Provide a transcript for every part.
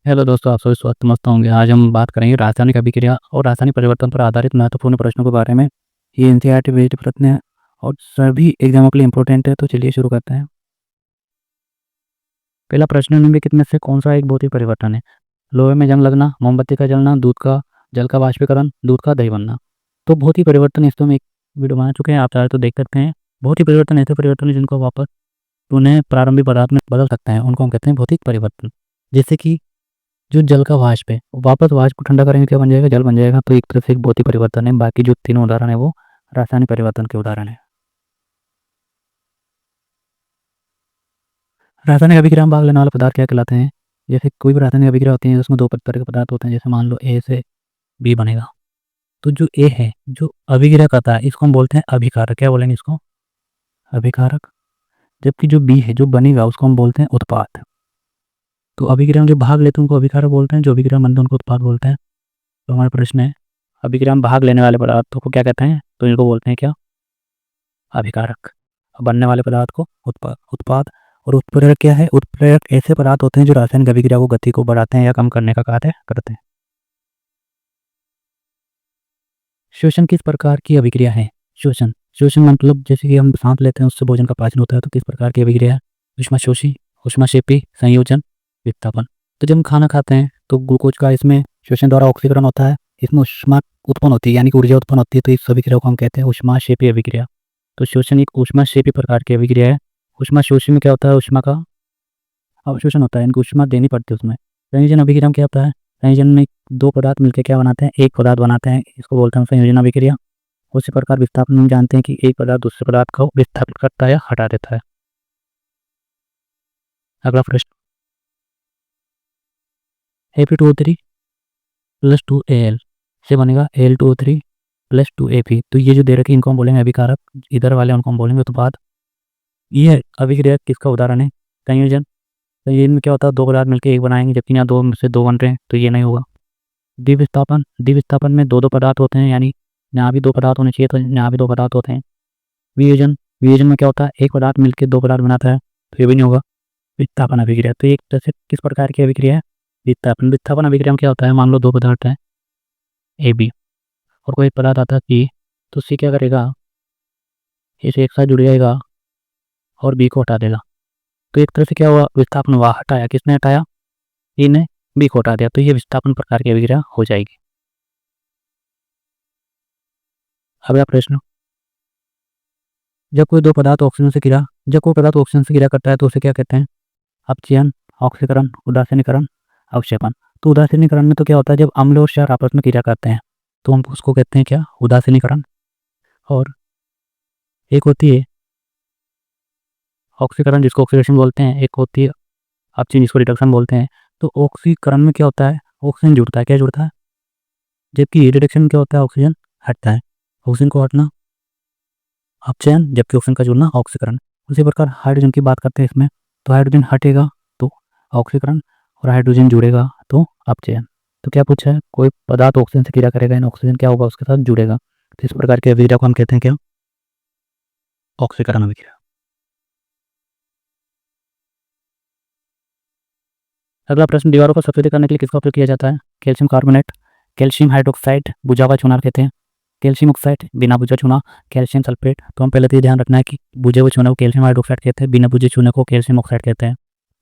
Hello दोस्तों, आप सभी स्वस्थ मस्त होंगे। आज हम बात करेंगे रासायनिक अभिक्रिया और रासायनिक परिवर्तन पर आधारित महत्वपूर्ण प्रश्नों के बारे में। ये एनसीईआरटी बेस्ड प्रश्न है और सभी एग्जामों के लिए इंपॉर्टेंट है। तो चलिए शुरू करते हैं। पहला प्रश्न, निम्नलिखित में से कौन सा एक भौतिक परिवर्तन है? लोहे में जंग लगना, मोमबत्ती का जलना, दूध का जल का वाष्पीकरण, दूध का दही बनना। तो भौतिक परिवर्तन, इस तो हम एक वीडियो बना चुके हैं, आप चाहे तो देख सकते हैं। भौतिक परिवर्तन ऐसे परिवर्तन है जिनको वापस पुनः प्रारंभिक पदार्थ में बदल सकते हैं, उनको हम कहते हैं भौतिक परिवर्तन। जैसे कि जो जल का वाष्प है, वापस वाष्प को ठंडा करेंगे, क्या बन जाएगा? जल बन जाएगा। तो एक तरह से एक भौतिक परिवर्तन है। बाकी जो तीनों उदाहरण है वो रासायनिक परिवर्तन के उदाहरण है। रासायनिक अभिक्रिया में भाग लेने वाले पदार्थ क्या कहलाते हैं? जैसे कोई भी रासायनिक अभिक्रिया होती है उसमें दो तरह के पदार्थ होते हैं। जैसे मान लो ए से बी बनेगा, तो जो ए है जो अभिक्रिया करता है इसको हम बोलते हैं अभिकारक। क्या बोलेंगे इसको? अभिकारक। जबकि जो बी है जो बनेगा उसको हम बोलते हैं उत्पाद। तो अभिक्रिया में जो भाग लेते हैं उनको अभिकारक बोलते हैं, जो अभिक्रिया में बनते हैं उनको उत्पाद बोलते हैं। तो हमारा प्रश्न है, अभिक्रिया में भाग लेने वाले पदार्थों को क्या कहते हैं? तो इनको बोलते हैं क्या? अभिकारक। बनने वाले पदार्थ को उत्पाद। और उत्प्रेरक क्या है? उत्प्रेरक ऐसे पदार्थ होते हैं जो रासायनिक अभिक्रिया को गति को बढ़ाते हैं या कम करने का कार्य करते हैं। श्वसन किस प्रकार की अभिक्रिया है? श्वसन श्वसन मतलब जैसे कि हम सांस लेते हैं उससे भोजन का पाचन होता है। तो किस प्रकार की अभिक्रिया है? ऊष्माशोषी, ऊष्माक्षेपी, संयोजन, विस्थापन। तो जब हम खाना खाते हैं तो ग्लूकोज का इसमें श्वसन द्वारा ऑक्सीकरण होता है, इसमें ऊष्मा उत्पन्न होती है यानी कि ऊर्जा उत्पन्न होती है। तो इस अभिक्रिया को हम कहते हैं ऊष्माक्षेपी अभिक्रिया। तो श्वसन एक ऊष्माक्षेपी प्रकार की अभिक्रिया है। ऊष्माशोषी में क्या होता है? ऊष्मा का अवशोषण होता है, इनको ऊष्मा देनी पड़ती है उसमें। संयोजन अभिक्रिया में क्या होता है? संयोजन में दो पदार्थ मिलकर क्या बनाते हैं? एक पदार्थ बनाते हैं, इसको बोलते हैं संयोजन अभिक्रिया। उसी प्रकार विस्थापन में जानते हैं कि एक पदार्थ दूसरे पदार्थ को विस्थापित करता है या हटा देता है। अगला प्रश्न, Fe2O3 प्लस 2Al से बनेगा Al2O3 प्लस 2Ap। तो ये जो दे रखे इनको हम बोलेंगे अभिकारक, इधर वाले उनको हम बोलेंगे उत्पाद। ये अभिक्रिया किसका उदाहरण है? संयोजन। संयोजन में क्या होता है? दो पदार्थ मिलकर एक बनाएंगे, जबकि यहाँ दो में से दो बन रहे हैं, तो ये नहीं होगा। द्विविस्थापन, द्विविस्थापन में दो दो पदार्थ होते हैं, यानी यहाँ भी दो पदार्थ होने चाहिए, तो यहाँ भी दो पदार्थ होते हैं। वियोजन, वियोजन में क्या होता है? एक पदार्थ मिलकर दो पदार्थ बनाता है, तो ये भी नहीं होगा। विस्थापन अभिक्रिया, तो एक तरह से किस प्रकार की अभिक्रिया है? विस्थापन। विस्थापन अभिक्रिया में क्या होता है? मान लो दो पदार्थ है ए बी और कोई पदार्थ आता है सी, तो सी क्या करेगा? इसे एक साथ जुड़ जाएगा और बी को हटा देगा। तो एक तरह से क्या हुआ? विस्थापन हुआ, हटाया। किसने हटाया? सी ने बी को हटा दिया। तो ये विस्थापन प्रकार की अभिक्रिया हो जाएगी। अगला प्रश्न, जब कोई दो पदार्थ ऑक्सीजन से गिरा जब कोई पदार्थ ऑक्सीजन से गिरा करता है तो उसे क्या कहते हैं? अपचयन, ऑक्सीकरण, उदासीनीकरण, अवक्षेपण। तो उदासीनीकरण में तो क्या होता है? जब अम्ल और क्षार आपस में क्रिया करते हैं तो हम उसको कहते हैं क्या? उदासीनीकरण। और एक होती है ऑक्सीकरण जिसको ऑक्सीडेशन बोलते हैं, एक होती है अपचयन जिसको रिडक्शन बोलते हैं। तो ऑक्सीकरण में क्या होता है? ऑक्सीजन जुड़ता है। क्या जुड़ता है? जबकि रिडक्शन में क्या होता है? ऑक्सीजन हटता है। ऑक्सीजन को हटना अपचयन, जबकि ऑक्सीजन का जुड़ना ऑक्सीकरण। उसी प्रकार हाइड्रोजन की बात करते हैं इसमें, तो हाइड्रोजन हटेगा तो ऑक्सीकरण और हाइड्रोजन जुड़ेगा तो अपचयन। तो क्या पूछा है? कोई पदार्थ ऑक्सीजन से क्रिया करेगा, इन ऑक्सीजन क्या होगा? उसके साथ जुड़ेगा। तो इस प्रकार की अभिक्रिया को हम कहते हैं क्या? ऑक्सीकरण अभिक्रिया। अगला प्रश्न, दीवारों को सफेद करने के लिए किसका उपयोग किया जाता है? कैल्शियम कार्बोनेट, कैल्शियम हाइड्रोक्साइड, बुझा हुआ चूना कहते हैं, कैल्शियम ऑक्साइड, बिना बुझा चूना, कैल्शियम सल्फेट। तो हम पहले तो ये ध्यान रखना है कि बुझे हुए चूने को कैल्शियम हाइड्रोक्साइड कहते हैं, बिना बुझे चूने को कैल्शियम ऑक्साइड कहते हैं।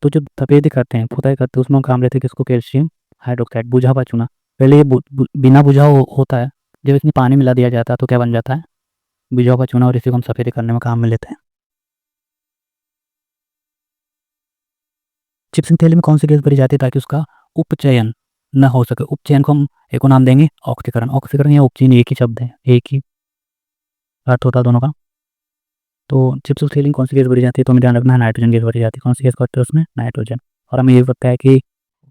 तो जो सफेदी करते हैं, पुताई करते हैं, उसमें हम काम लेते हैं किसको? Calcium hydroxide. बुझा हुआ चूना, पहले ये बिना बुझा होता है, जब इसमें पानी मिला दिया जाता है तो क्या बन जाता है? बुझा हुआ चूना। और इसी को हम सफेदी करने में काम में लेते हैं। चिप्सिंग तेल में कौन सी गैस भरी जाती है ताकि उसका उपचयन न हो सके? उपचयन को हम एक नाम देंगे ऑक्सीकरण। ऑक्सीकरण या उपचयन एक ही शब्द है, एक ही अर्थ होता है दोनों का। तो चिप्स सीलिंग कौन सी गैस भरी जाती है? तो हमें ध्यान रखना है नाइट्रोजन गैस भरी जाती है। कौन सी गैस होती है उसमें? नाइट्रोजन। और हमें ये भी पता है कि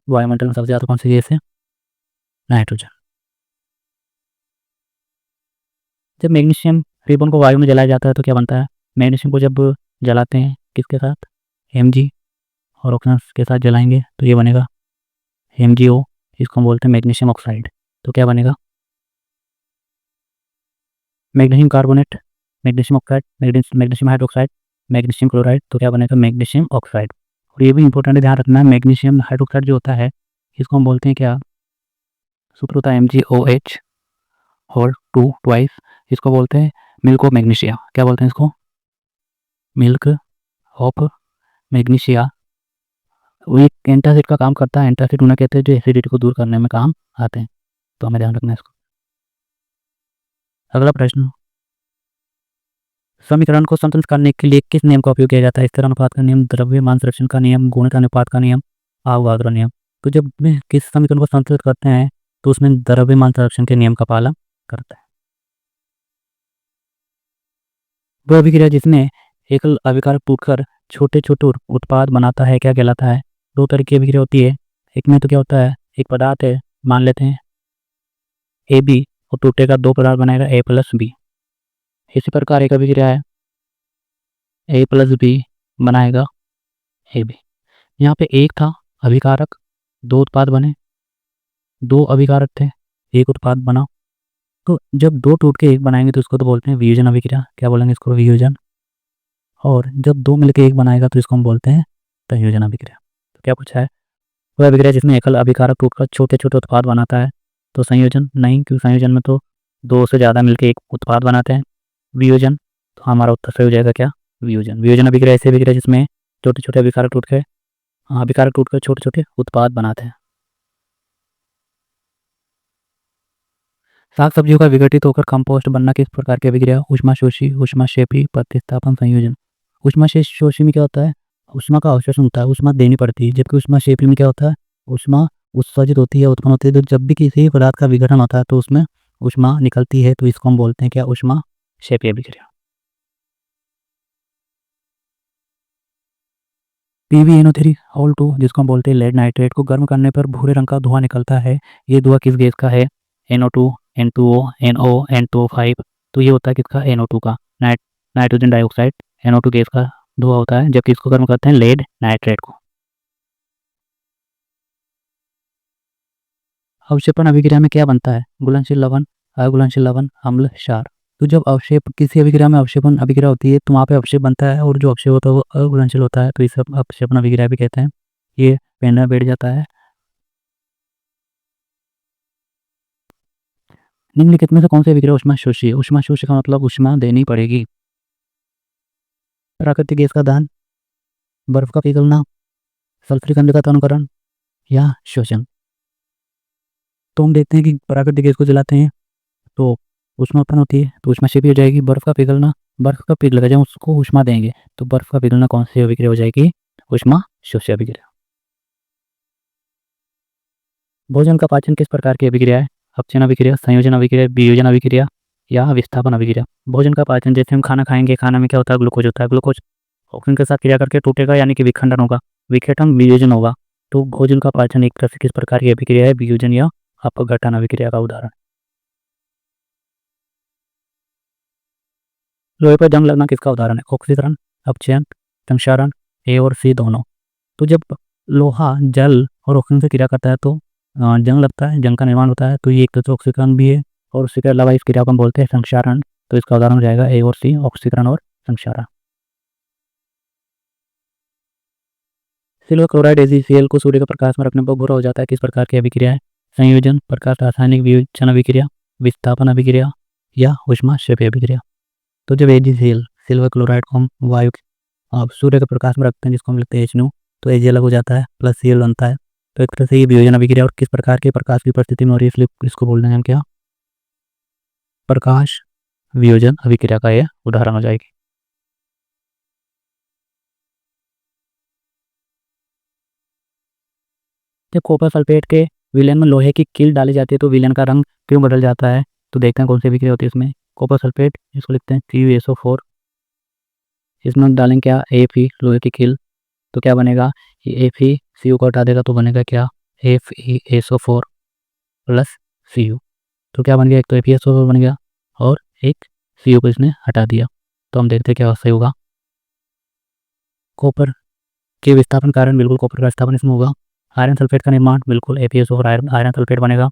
वायुमंडल में सबसे ज़्यादा कौन सी गैस है? नाइट्रोजन। जब मैग्नीशियम रिबन को वायु में जलाया जाता है तो क्या बनता है? मैग्नीशियम को जब जलाते हैं किसके साथ? Mg, और ऑक्सीजन के साथ जलाएंगे तो ये बनेगा MgO। इसको हम बोलते हैं मैग्नीशियम ऑक्साइड। तो क्या बनेगा? Magnesium carbonate, magnesium oxide, magnesium hydroxide, magnesium chloride. तो क्या बनेगा? Magnesium oxide. और ये भी इंपॉर्टेंट ध्यान रखना है, मैग्नीशियम हाइड्रोक्साइड जो होता है इसको हम बोलते हैं क्या, सूत्र होता है MgOH होल 2 ट्वाइस। इसको बोलते हैं मिल्क ऑफ मैग्नीशिया। क्या बोलते हैं इसको, मिल्क ऑफ मैग्नीशिया। वो एक एंटासिड का काम करता है। एंटासिड उन्हें कहते हैं जो एसिडिटी को दूर करने में काम आते हैं, तो हमें ध्यान रखना है इसको। अगला प्रश्न, समीकरण को संतुलित करने के लिए किस नियम का उपयोग किया जाता है? स्थिर अनुपात का नियम, द्रव्यमान संरक्षण का नियम, गुणित अनुपात का नियम, अवगाद्रो नियम। तो जब में किस समीकरण को संतुलित करते हैं तो उसमें द्रव्यमान संरक्षण के नियम का पालन करता है। वह अभिक्रिया जिसमें एकल अभिकारक टूटकर छोटे छोटे उत्पाद बनाता है क्या कहलाता है? दो तरह की अभिक्रिया होती है। एक में तो क्या होता है, एक पदार्थ है, मान लेते हैं AB, और टूटेगा, दो पदार्थ बनाएगा A+B। इसी प्रकार एक अभिक्रिया है A+B बनाएगा AB। यहाँ पे एक था अभिकारक, दो उत्पाद बने, दो अभिकारक थे, एक उत्पाद बना। तो जब दो टूट के एक बनाएंगे तो इसको तो बोलते हैं वियोजन अभिक्रिया। क्या बोलेंगे इसको, वियोजन। और जब दो मिलकर एक बनाएगा तो इसको हम बोलते हैं संयोजन अभिक्रिया। तो क्या पूछा है, वह अभिक्रिया जिसमें एकल अभिकारक टूटकर छोटे छोटे उत्पाद बनाता है, तो संयोजन नहीं, क्योंकि संयोजन में तो दो से ज़्यादा मिलकर एक उत्पाद बनाते हैं। वियोजन, तो हमारा उत्तर सही हो जाएगा क्या, वियोजन। वियोजन अभिक्रिया ऐसी अभिक्रिया जिसमें छोटे छोटे अभिकारक टूटकर छोटे छोटे उत्पाद बनाते हैं। साग सब्जियों का विघटित होकर कंपोस्ट बनना किस प्रकार की अभिक्रिया? ऊष्माशोषी, ऊष्माक्षेपी, प्रतिस्थापन, संयोजन। ऊष्माशोषी में क्या होता है, ऊष्मा का अवशोषण होता है, ऊष्मा देनी पड़ती है। जबकि ऊष्माक्षेपी में क्या होता है, ऊष्मा उत्सर्जित होती है, उत्पन्न होती है। तो जब भी किसी पदार्थ का विघटन होता है तो उसमें ऊष्मा निकलती है, तो इसको हम बोलते हैं क्या, ऊष्माक्षेपी अभिक्रिया। PbNO3 होल 2, जिसको हम बोलते हैं लेड नाइट्रेट, को गर्म करने पर भूरे रंग का धुआं निकलता है। ये धुआं किस गैस का है? NO2, N2O, NO, N2O5। तो ये होता है किसका, NO2 का, नाइट्रोजन डाइऑक्साइड, NO2 गैस का धुआं होता है। जबकि इसको गर्म करते हैं लेड नाइट्रेट को। अवक्षेपण अभिक्रिया में क्या बनता है? घुलनशील लवण, अघुलनशील लवण, अम्ल, क्षार। तो जब अवक्षेप किसी अभिक्रिया में अवक्षेपण अभिक्रिया होती है तो वहाँ पे अवक्षेप बनता है, और जो अवक्षेप होता है वो अघुलनशील होता है, तो इसे अवक्षेपण अभिक्रिया भी कहते हैं। ये पेन बैठ जाता है। निम्नलिखित में से कौन सी अभिक्रिया ऊष्माशोषी है? ऊष्माशोषी का मतलब ऊष्मा देनी पड़ेगी। प्राकृतिक गैस का दहन, बर्फ का पिघलना, सल्फ्यूरिक अम्ल का तनुकरण, या श्वसन। तो हम देखते हैं कि प्राकृतिक गैस को जलाते हैं तो ऊष्मा उत्पन्न होती है, तो ऊष्माक्षेपी हो जाएगी। बर्फ का पिघलना, बर्फ का पिघलेगा जब उसको ऊष्मा देंगे, तो बर्फ का पिघलना कौन सी अभिक्रिया हो जाएगी? ऊष्माशोषी अभिक्रिया। भोजन का पाचन किस प्रकार की अभिक्रिया है? अपचयन अभिक्रिया, संयोजन अभिक्रिया, वियोजन अभिक्रिया, या विस्थापन अभिक्रिया। भोजन का पाचन, जैसे हम खाना खाएंगे, खाना में क्या होता है, ग्लूकोज होता है। ग्लूकोज ऑक्सीजन के साथ क्रिया करके टूटेगा, यानी कि विखंडन होगा। विघटन वियोजन होगा। तो भोजन का पाचन एक तरह से किस प्रकार की अभिक्रिया है? वियोजन या अपघटन अभिक्रिया का उदाहरण। लोहे पर जंग लगना किसका उदाहरण है? ऑक्सीकरण, अपचयन, संक्षारण, ए और सी दोनों। तो जब लोहा जल और ऑक्सीजन से क्रिया करता है तो जंग लगता है, जंग का निर्माण होता है। तो ये एक तो ऑक्सीकरण भी है, और उसके अलावा इस क्रिया को हम बोलते हैं संक्षारण। तो इसका उदाहरण हो जाएगा ए और सी, ऑक्सीकरण और संक्षारण। सिल्वर क्लोराइड AgCl को सूर्य के प्रकाश में रखने पर भूरा हो जाता है, किस प्रकार की अभिक्रिया है? संयोजन, प्रकाश रासायनिक वियोजन अभिक्रिया, विस्थापन अभिक्रिया, या ऊष्माक्षेपी अभिक्रिया। तो जब AgCl, सिल्वर क्लोराइड को हम वायु सूर्य के प्रकाश में रखते हैं, जिसको हम लिखते हैं HNO, तो Ag अलग हो जाता है, प्लस Cl बनता है। तो एक तरह से ये वियोजन अभिक्रिया, और किस प्रकार के प्रकाश की परिस्थिति में हो रही है, इसलिए इसको बोलते हैं हम क्या, प्रकाश वियोजन अभिक्रिया का यह उदाहरण हो जाएगी। जब कॉपर सल्फेट के विलयन में लोहे की कील डाली जाती है तो विलयन का रंग क्यों बदल जाता है? तो देखते हैं कौन सी अभिक्रिया होती है इसमें। कॉपर सल्फेट, इसको लिखते हैं CuSO4। इसमें डालेंगे क्या, Fe, लोहे की कील। तो क्या बनेगा, ये Fe Cu को हटा देगा तो बनेगा क्या, FeSO4 प्लस Cu। तो क्या बन गया, एक तो FeSO4 बन गया और एक Cu को इसने हटा दिया। तो हम देखते हैं क्या सही होगा। कॉपर के विस्थापन कारण बिल्कुल कॉपर का विस्थापन इसमें होगा। आयरन सल्फेट का निर्माण बिल्कुल FeSO4 आयरन सल्फेट बनेगा।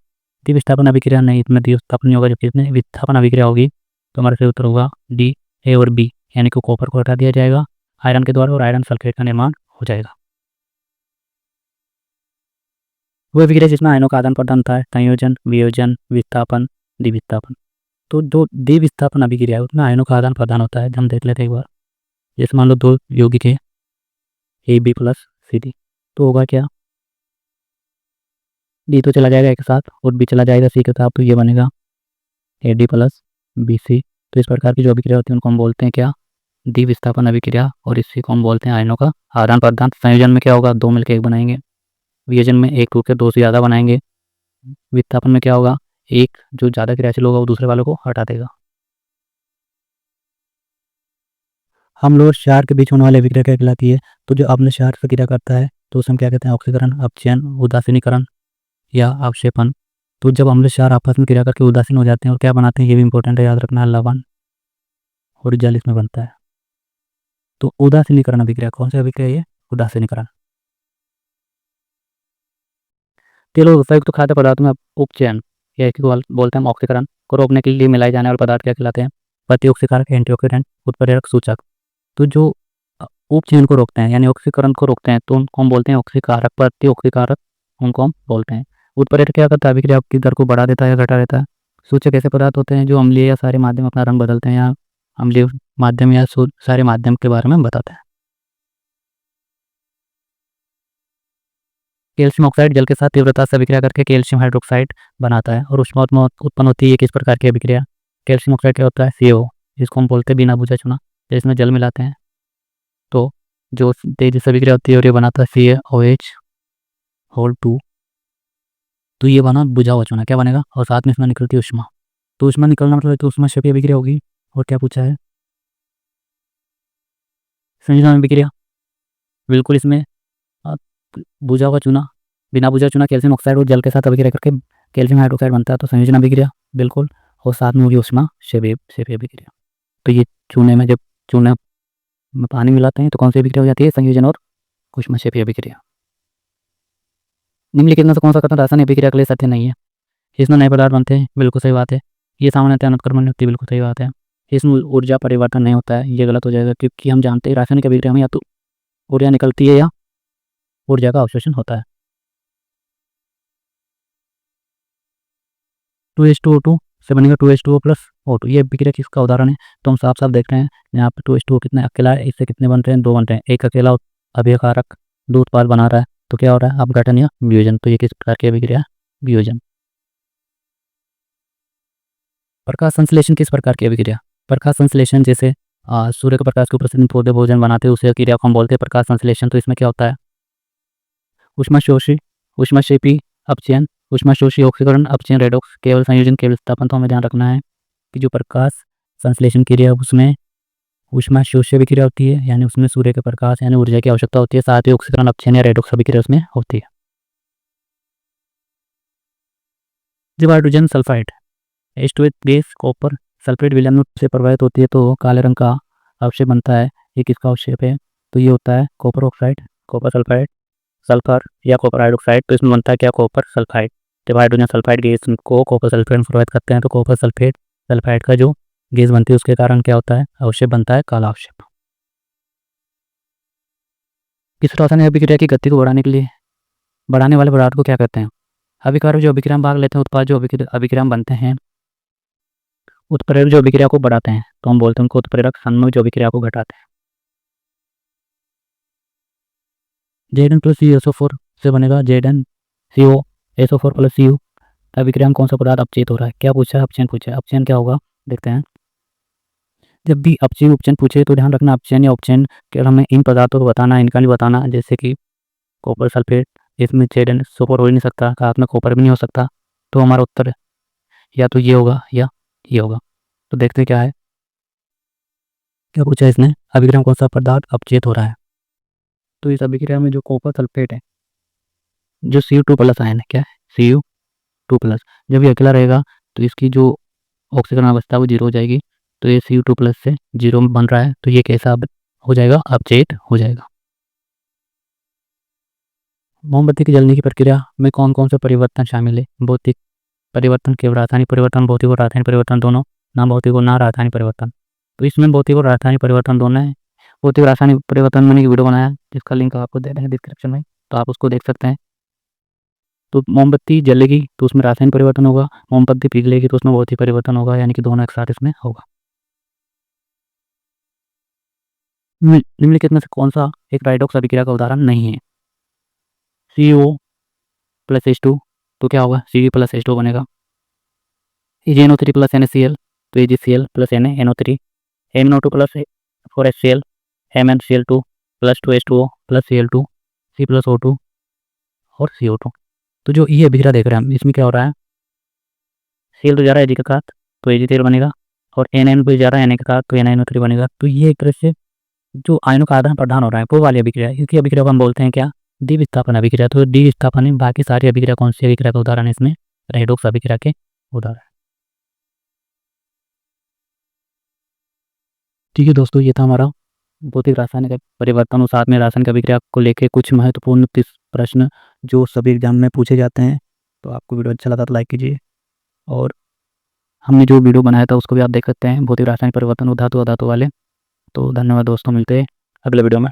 विस्थापन अभिक्रिया नहीं, इसमें विस्थापन नहीं होगा, जबकि इसमें विस्थापन अभिक्रिया होगी। तो हमारा सही उत्तर होगा D, A और B, यानी कि कॉपर को हटा दिया जाएगा आयरन के द्वारा और आयरन सल्फेट का निर्माण हो जाएगा। वो अभिक्रिया जिसमें आयनों का आदान प्रदान होता है, संयोजन, वियोजन, विस्थापन, द्विविस्थापन। तो जो द्विविस्थापन अभिक्रिया है उसमें आयनों का आदान प्रदान होता है। हम देख लेते हैं एक बार। जैसे मान लो दो यौगिक है AB प्लस CD, तो होगा क्या, D तो चला जाएगा एक साथ और B चला जाएगा C के साथ, तो ये बनेगा AD प्लस BC। तो इस प्रकार की जो अभिक्रिया होती है उनको हम बोलते हैं क्या, द्विविस्थापन अभिक्रिया, और इसी को हम बोलते हैं आयनों का आदान प्रदान। संयोजन में क्या होगा, दो मिलकर एक बनाएंगे। वियोजन में एक टूट के दो से ज़्यादा बनाएंगे। विस्थापन में क्या होगा, एक जो ज़्यादा क्रियाशील होगा वो दूसरे वालों को हटा देगा। हम लोग क्षार के बीच होने वाली अभिक्रिया क्या कहलाती है, तो जो अम्ल क्षार से क्रिया करता है तो उसे हम क्या कहते हैं, ऑक्सीकरण, अपचयन, उदासीनीकरण या अवक्षेपण। तो जब अम्ल क्षार आपस में क्रिया करके उदासीन हो जाते हैं और क्या बनाते हैं, ये भी इंपॉर्टेंट है याद रखना, लवण और जल इसमें बनता है। तो उदासीनीकरण अभिक्रिया कौन सी अभिक्रिया है, उदासीनीकरण। तेल और संयुक्त खाद्य पदार्थ में उपचयन या एक बोलते हैं हम ऑक्सीकरण को रोकने के लिए मिलाए जाने वाले पदार्थ क्या कहलाते हैं, प्रतिऑक्सीकारक, एंटीऑक्सीडेंट, उत्प्रेरक, सूचक। तो जो उपचयन को रोकते हैं यानी ऑक्सीकरण को रोकते हैं तो उनको हम बोलते हैं ऑक्सीकारक, प्रतिऑक्सीकारक उनको हम बोलते हैं। उत्प्रेरक क्या करता है, अभिक्रिया की दर को बढ़ा देता है या घटा देता है। सूचक ऐसे पदार्थ होते हैं जो अम्लीय या सारे माध्यम अपना रंग बदलते हैं या अम्लीय माध्यम या सारे माध्यम के बारे में बताते हैं। कैल्शियम ऑक्साइड जल के साथ तीव्रता से अभिक्रिया करके कैल्शियम हाइड्रोक्साइड बनाता है और ऊष्मा उत्पन्न होती है। किस प्रकार की अभिक्रिया, कैल्शियम ऑक्साइड क्या होता है, CO, जिसको हम बोलते हैं बिना बुझा चुना। जब इसमें जल मिलाते हैं तो जो तेजी से अभिक्रिया होती है और ये बनाता है CaOH होल 2। तो ये बना बुझा हुआ चूना, क्या बनेगा, और साथ में इसमें निकलती है ऊष्मा। तो ऊष्मा निकलना मतलब तो ऊष्मा क्षेपीय अभिक्रिया होगी। और क्या पूछा है, संयोजन अभिक्रिया, बिल्कुल इसमें बुझा हुआ चूना, बिना बुझा चूना कैल्शियम ऑक्साइड और जल के साथ अभिक्रिया करके कैल्शियम हाइड्रोक्साइड बनता है, तो संयोजन अभिक्रिया बिल्कुल। और साथ में होगी ऊष्मा क्षेपीय अभिक्रिया। तो ये चूने में जब चूने में पानी मिलाते हैं तो कौन सी अभिक्रिया हो जाती है, संयोजन और ऊष्मा क्षेपीय अभिक्रिया। निम्नलिखित में से कौन सा कथन रासायनिक अभिक्रिया के लिए सत्य नहीं है, इसमें नए पदार्थ बनते हैं, बिल्कुल सही बात है। ये सामान्यतः अनुत्क्रमण नहीं होती, बिल्कुल सही बात है। इसमें ऊर्जा परिवर्तन नहीं होता है, ये गलत हो जाएगा, क्योंकि हम जानते हैं रासायनिक अभिक्रिया में या तो ऊर्जा निकलती है या ऊर्जा का अवशोषण होता है। 2H2O2 से बनेगा 2H2O प्लस O2। ये अभिक्रिया किसका उदाहरण है, तो हम साफ साफ देख रहे हैं यहाँ पे 2H2O कितने अकेला है, इससे कितने बन रहे हैं, दो बन रहे हैं। एक अकेला अभिकारक दो उत्पाद बना रहा है, तो क्या हो रहा है, अपघटन या वियोजन। तो ये किस प्रकार की अभिक्रिया, वियोजन। प्रकाश संश्लेषण किस प्रकार की अभिक्रिया, प्रकाश संश्लेषण जैसे सूर्य के प्रकाश के ऊपर से पौधे भोजन बनाते हैं, उसे क्रिया को हम बोलते हैं प्रकाश संश्लेषण। तो इसमें क्या होता है, ऊष्माशोषी, ऊष्माक्षेपी, अपचयन, ऊष्माशोषी, ऑक्सीकरण, अपचयन, रेडॉक्स, केवल संयोजन, केवल विस्थापन। तो हमें ध्यान रखना है कि जो प्रकाश संश्लेषण क्रिया उसमें ऊष्माशोषी अभिक्रिया होती है, यानी उसमें सूर्य के प्रकाश यानी ऊर्जा की आवश्यकता होती है, साथ ही ऑक्सीकरण, अपचयन या रेडॉक्स अभिक्रिया उसमें होती है। जब hydrogen sulphide H2 base copper sulphate विलयन से प्रभावित होती है तो काले रंग का अवक्षेप बनता है। ये किसका अवक्षेप है, तो ये होता है copper oxide, copper sulphide, sulphur या कॉपर हाइड्रोक्साइड। तो इसमें बनता है क्या, कॉपर सल्फाइड। जब हाइड्रोजन सल्फाइड गैस को कॉपर सल्फेट में प्रभावित करते हैं तो कॉपर सल्फेट सल्फाइड का जो गैस बनती है उसके कारण क्या होता है, अवक्षेप बनता है, काला अवक्षेप। किस रासायनिक अभिक्रिया की गति को बढ़ाने के लिए बढ़ाने वाले पदार्थ को क्या कहते हैं, अभिकारक जो अभिक्रिया में भाग लेते हैं, उत्पाद जो अभिक्रिया में बनते हैं, उत्प्रेरक जो अभिक्रिया को बढ़ाते हैं तो हम बोलते हैं उनको उत्प्रेरक, सन्मक जो अभिक्रिया को घटाते हैं। Zn प्लस CSO4 से बनेगा ZnCO प्लस Cu। अभिक्रिया में कौन सा पदार्थ अपचयित हो रहा है, क्या पूछा है, अपचयन पूछा है। अपचयन क्या होगा, देखते हैं। जब भी अपचयन उपचयन पूछे तो ध्यान रखना अपचयन या उपचयन के हमें इन पदार्थों को बताना, इनका नहीं बताना। जैसे कि कॉपर सल्फेट, इसमें ZnSO4 हो ही नहीं सकता, साथ में कॉपर भी नहीं हो सकता। तो हमारा उत्तर या तो ये होगा या ये होगा। तो देखते क्या है, क्या पूछा है इसने, अभिक्रिया में कौन सा पदार्थ अपचयित हो रहा है। तो इस अभिक्रिया में जो कॉपर सल्फेट है, जो Cu2 प्लस आयन है, क्या है, Cu2 प्लस, जब ये अकेला रहेगा तो इसकी जो ऑक्सीकरण अवस्था वो जीरो हो जाएगी। तो ये Cu2 प्लस से जीरो में बन रहा है, तो ये कैसा हो जाएगा, अपचयित हो जाएगा। मोमबत्ती की जलने की प्रक्रिया में कौन कौन से परिवर्तन शामिल है, भौतिक परिवर्तन, केवल रासायनिक परिवर्तन, भौतिक और रासायनिक परिवर्तन दोनों, ना भौतिक और ना रासायनिक परिवर्तन। तो इसमें भौतिक और रासायनिक परिवर्तन दोनों है। भौतिक रासायनिक परिवर्तन मैंने एक वीडियो बनाया जिसका लिंक आपको दे देंगे डिस्क्रिप्शन में, तो आप उसको देख सकते हैं। तो मोमबत्ती जलेगी तो उसमें रासायनिक परिवर्तन होगा, मोमबत्ती पिघलेगी तो उसमें भौतिक परिवर्तन होगा, यानी कि दोनों एक साथ इसमें होगा। निम्नलिखित में से कौन सा एक राइडॉक्स अभिक्रिया का उदाहरण नहीं है? CO प्लस H2, तो क्या होगा? Cu प्लस H2 बनेगा। AgNO3 प्लस NaCl, तो AgCl plus NaNO3, MnO2 plus 4HCl, MnCl2 plus 2H2O plus Cl2, C plus O2 और CO2। तो जो ये अभिक्रिया देख रहे हैं हम, इसमें क्या हो रहा है? Cl तो जा रहा है Ag के साथ, तो AgCl बनेगा, और NaN भी जा रहा है Na के साथ, तो NaNO3 बनेगा। तो ये एक तरह से जो आयनों का आदान प्रदान हो रहा है वो वाली अभिक्रिया है। इसी अभिक्रिया को हम बोलते हैं क्या? द्विविस्थापन अभिक्रिया। तो द्विविस्थापन है, बाकी सारी अभिक्रिया कौन सी अभिक्रिया का उदाहरण है? इसमें रेडॉक्स अभिक्रिया के उदाहरण। ठीक है दोस्तों, ये था हमारा भौतिक रासायनिक परिवर्तन और साथ में रासायनिक अभिक्रिया को लेकर कुछ महत्वपूर्ण 30 प्रश्न जो सभी एग्जाम में पूछे जाते हैं। तो आपको वीडियो अच्छा लगा तो लाइक कीजिए, और हमने जो वीडियो बनाया था उसको भी आप देख सकते हैं, भौतिक रासायनिक परिवर्तन धातु अधातु वाले। तो धन्यवाद दोस्तों, मिलते हैं अगले वीडियो में।